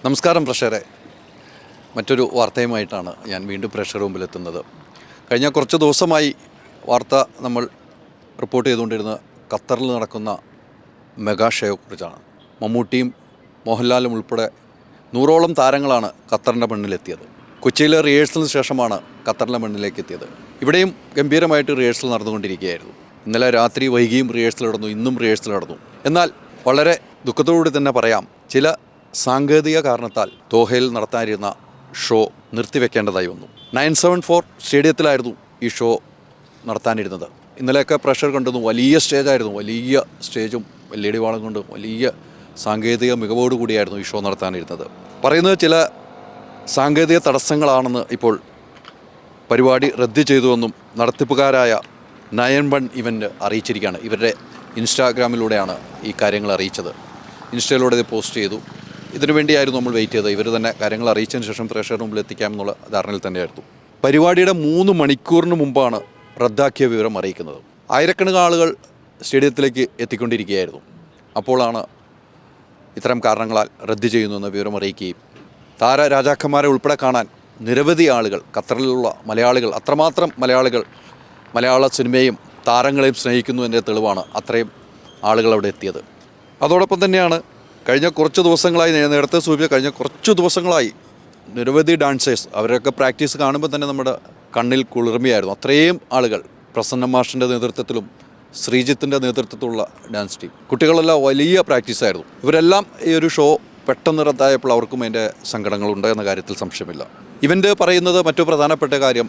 നമസ്കാരം പ്രേക്ഷകരെ, മറ്റൊരു വാർത്തയുമായിട്ടാണ് ഞാൻ വീണ്ടും പ്രേക്ഷകർ മുമ്പിലെത്തുന്നത്. കഴിഞ്ഞ കുറച്ച് ദിവസമായി വാർത്ത നമ്മൾ റിപ്പോർട്ട് ചെയ്തുകൊണ്ടിരുന്ന ഖത്തറിൽ നടക്കുന്ന മെഗാ ഷോയെക്കുറിച്ചാണ്. മമ്മൂട്ടിയും മോഹൻലാലും ഉൾപ്പെടെ 100ഓളം താരങ്ങളാണ് ഖത്തറിൻ്റെ മണ്ണിലെത്തിയത്. കൊച്ചിയിലെ റിഹേഴ്സലിന് ശേഷമാണ് ഖത്തറിൻ്റെ മണ്ണിലേക്ക് എത്തിയത്. ഇവിടെയും ഗംഭീരമായിട്ട് റിഹേഴ്സൽ നടന്നുകൊണ്ടിരിക്കുകയായിരുന്നു. ഇന്നലെ രാത്രി വൈകിയും റിഹേഴ്സൽ നടന്നു, ഇന്നും റിഹേഴ്സൽ നടന്നു. എന്നാൽ വളരെ ദുഃഖത്തോടുകൂടി തന്നെ പറയാം, ചില സാങ്കേതിക കാരണത്താൽ ദോഹയിൽ നടത്താനിരുന്ന ഷോ നിർത്തിവെക്കേണ്ടതായി വന്നു. 974 സ്റ്റേഡിയത്തിലായിരുന്നു ഈ ഷോ നടത്താനിരുന്നത്. ഇന്നലെയൊക്കെ പ്രഷർ കണ്ടിരുന്നു. വലിയ സ്റ്റേജായിരുന്നു, വലിയ സ്റ്റേജും LED വാളും കൊണ്ട് വലിയ സാങ്കേതിക മികവോടുകൂടിയായിരുന്നു ഈ ഷോ നടത്താനിരുന്നത്. പറയുന്നത് ചില സാങ്കേതിക തടസ്സങ്ങളാണെന്ന് ഇപ്പോൾ പരിപാടി റദ്ദ് ചെയ്തുവെന്നും നടത്തിപ്പുകാരായ 91 ഇവൻ്റ് അറിയിച്ചിരിക്കുകയാണ്. ഇവരുടെ ഇൻസ്റ്റാഗ്രാമിലൂടെയാണ് ഈ കാര്യങ്ങൾ അറിയിച്ചത്. ഇൻസ്റ്റയിലൂടെ ഇത് പോസ്റ്റ് ചെയ്തു. ഇതിനു വേണ്ടിയായിരുന്നു നമ്മൾ വെയിറ്റ് ചെയ്തത്. ഇവർ തന്നെ കാര്യങ്ങൾ അറിയിച്ചതിന് ശേഷം പ്രേക്ഷകരുടെ മുമ്പിൽ എത്തിക്കാമെന്നുള്ള ധാരണയിൽ തന്നെയായിരുന്നു. പരിപാടിയുടെ 3 മണിക്കൂറിന് മുമ്പാണ് റദ്ദാക്കിയ വിവരം അറിയിക്കുന്നത്. ആയിരക്കണക്കിന് ആളുകൾ സ്റ്റേഡിയത്തിലേക്ക് എത്തിക്കൊണ്ടിരിക്കുകയായിരുന്നു. അപ്പോഴാണ് ഇത്തരം കാരണങ്ങളാൽ റദ്ദ് ചെയ്യുന്നുവെന്ന വിവരം അറിയിക്കുകയും താരരാജാക്കന്മാരെ ഉൾപ്പെടെ കാണാൻ നിരവധി ആളുകൾ, ഖത്തറിലുള്ള മലയാളികൾ, അത്രമാത്രം മലയാളികൾ മലയാള സിനിമയും താരങ്ങളെയും സ്നേഹിക്കുന്നതിൻ്റെ തെളിവാണ് അത്രയും ആളുകൾ അവിടെ എത്തിയത്. അതോടൊപ്പം തന്നെയാണ് കഴിഞ്ഞ കുറച്ച് ദിവസങ്ങളായി, നേരത്തെ സൂചിപ്പിച്ച കഴിഞ്ഞ കുറച്ച് ദിവസങ്ങളായി നിരവധി ഡാൻസേഴ്സ്, അവരൊക്കെ പ്രാക്ടീസ് കാണുമ്പോൾ തന്നെ നമ്മുടെ കണ്ണിൽ കുളിർമയായിരുന്നു. അത്രയും ആളുകൾ, പ്രസന്ന മാഷിൻ്റെ നേതൃത്വത്തിലും ശ്രീജിത്തിൻ്റെ നേതൃത്വത്തിലുള്ള ഡാൻസ് ടീം, കുട്ടികളെല്ലാം വലിയ പ്രാക്ടീസായിരുന്നു. ഇവരെല്ലാം ഈ ഒരു ഷോ പെട്ടെന്ന് റദ്ദായപ്പോൾ അവർക്കും അതിൻ്റെ സങ്കടങ്ങളുണ്ട് എന്ന കാര്യത്തിൽ സംശയമില്ല. ഇവൻ്റ് പറയുന്നത് മറ്റു പ്രധാനപ്പെട്ട കാര്യം,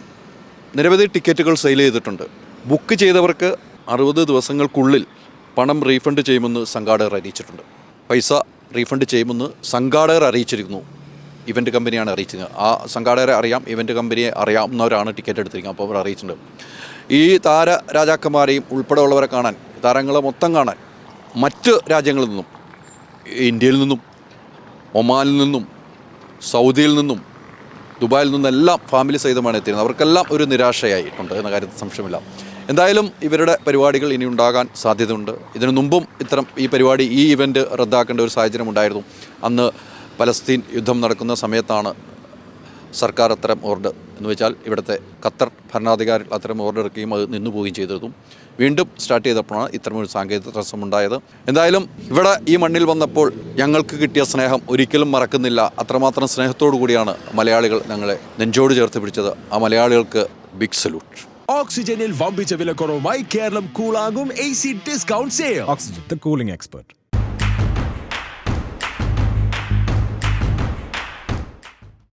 നിരവധി ടിക്കറ്റുകൾ സെയിൽ ചെയ്തിട്ടുണ്ട്. ബുക്ക് ചെയ്തവർക്ക് 60 ദിവസങ്ങൾക്കുള്ളിൽ പണം റീഫണ്ട് ചെയ്യുമെന്ന് സംഘാടകർ അറിയിച്ചിട്ടുണ്ട്. പൈസ റീഫണ്ട് ചെയ്യുമെന്ന് സംഘാടകർ അറിയിച്ചിരിക്കുന്നു. ഇവൻ്റ് കമ്പനിയാണ് അറിയിച്ചിരിക്കുന്നത്. ആ സംഘാടകരെ അറിയാം, ഇവൻ്റ് കമ്പനിയെ അറിയാവുന്നവരാണ് ടിക്കറ്റ് എടുത്തിരിക്കുന്നത്. അപ്പോൾ അവർ അറിയിച്ചിട്ടുണ്ട്. ഈ താരരാജാക്കന്മാരെയും ഉൾപ്പെടെ ഉള്ളവരെ കാണാൻ, താരങ്ങളെ മൊത്തം കാണാൻ മറ്റ് രാജ്യങ്ങളിൽ നിന്നും, ഇന്ത്യയിൽ നിന്നും, ഒമാനിൽ നിന്നും, സൗദിയിൽ നിന്നും, ദുബായിൽ നിന്നെല്ലാം ഫാമിലി സഹിതമാണ് എത്തിയിരുന്നത്. അവർക്കെല്ലാം ഒരു നിരാശയായിട്ടുണ്ട് എന്ന കാര്യത്തിൽ സംശയമില്ല. എന്തായാലും ഇവരുടെ പരിപാടികൾ ഇനി ഉണ്ടാകാൻ സാധ്യതയുണ്ട്. ഇതിനു മുമ്പും ഈ പരിപാടി, ഈ ഇവൻ്റ് റദ്ദാക്കേണ്ട ഒരു സാഹചര്യം ഉണ്ടായിരുന്നു. അന്ന് പലസ്തീൻ യുദ്ധം നടക്കുന്ന സമയത്താണ് സർക്കാർ അത്തരം ഓർഡർ, എന്ന് വെച്ചാൽ ഇവിടുത്തെ ഖത്തർ ഭരണാധികാരി അത്തരം ഓർഡർ ഇറക്കുകയും അത് നിന്നുപോവുകയും ചെയ്തിരുന്നു. വീണ്ടും സ്റ്റാർട്ട് ചെയ്തപ്പോഴാണ് ഇത്തരമൊരു സാങ്കേതിക തടസ്സമുണ്ടായത്. എന്തായാലും ഇവിടെ ഈ മണ്ണിൽ വന്നപ്പോൾ ഞങ്ങൾക്ക് കിട്ടിയ സ്നേഹം ഒരിക്കലും മറക്കുന്നില്ല. അത്രമാത്രം സ്നേഹത്തോടു കൂടിയാണ് മലയാളികൾ ഞങ്ങളെ നെഞ്ചോട് ചേർത്ത് പിടിച്ചത്. ആ മലയാളികൾക്ക് ബിഗ് സല്യൂട്ട്. ഓക്സിജനിൽ വമ്പിച്ച വിലക്കുറവുമായി കേരളം കൂളാകും AC discount sale. Oxygen, the cooling expert.